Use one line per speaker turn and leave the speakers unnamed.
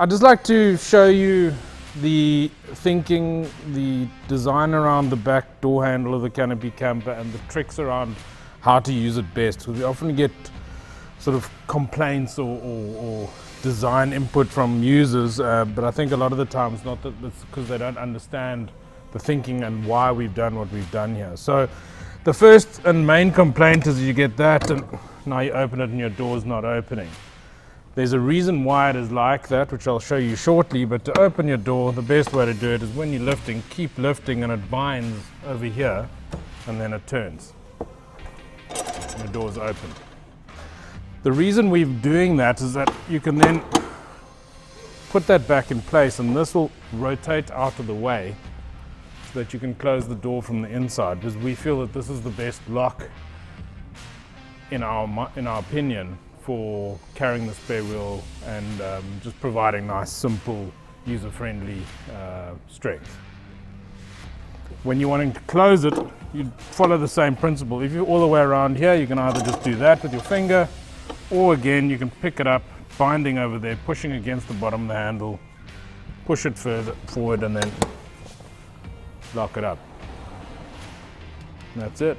I'd just like to show you the thinking, the design around the back door handle of the Canopy camper and the tricks around how to use it best. Because we often get sort of complaints or design input from users, but I think a lot of the time it's not that it's because they don't understand the thinking and why we've done what we've done here. So the first and main complaint is you get that and now you open it and your door's not opening. There's a reason why it is like that, which I'll show you shortly, but to open your door, the best way to do it is when you're lifting, keep lifting and it binds over here and then it turns. And the door's open. The reason we're doing that is that you can then put that back in place and this will rotate out of the way so that you can close the door from the inside, because we feel that this is the best lock in our opinion for carrying the spare wheel and just providing nice, simple, user-friendly strength. When you want to close it, you follow the same principle. If you're all the way around here, you can either just do that with your finger, or again, you can pick it up, binding over there, pushing against the bottom of the handle, push it further forward and then lock it up. And that's it.